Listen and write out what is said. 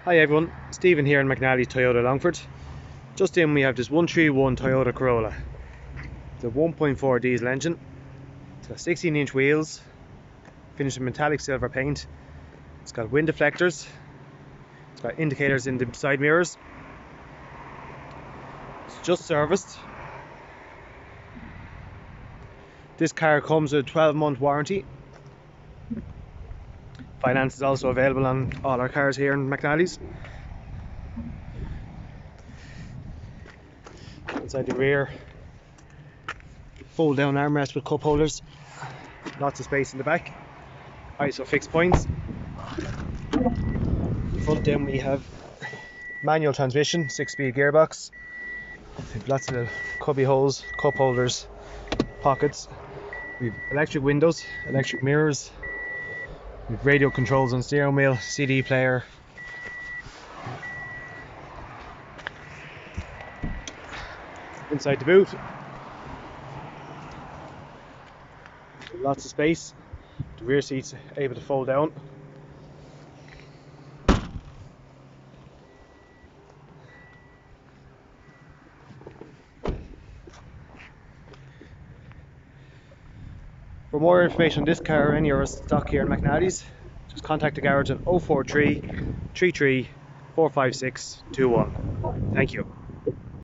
Hi everyone, Stephen here in McNally Toyota Longford. Just in we have this 131 Toyota Corolla. It's a 1.4 diesel engine. It's got 16-inch wheels, finished in metallic silver paint. It's got wind deflectors. It's got indicators in the side mirrors. It's just serviced. This car comes with a 12-month warranty. Finance is also available on all our cars here in McNally's. Inside the rear, fold down armrest with cup holders, lots of space in the back, Isofix points. Front then we have manual transmission, 6-speed gearbox, lots of cubby holes, cup holders, pockets. We've electric windows, electric mirrors. We've radio controls on steering wheel, CD player. Inside the boot, lots of space. The rear seat's able to fold down. For more information on this car or any other stock here in McNally's, just contact the garage on 043 33 456 21. Thank you.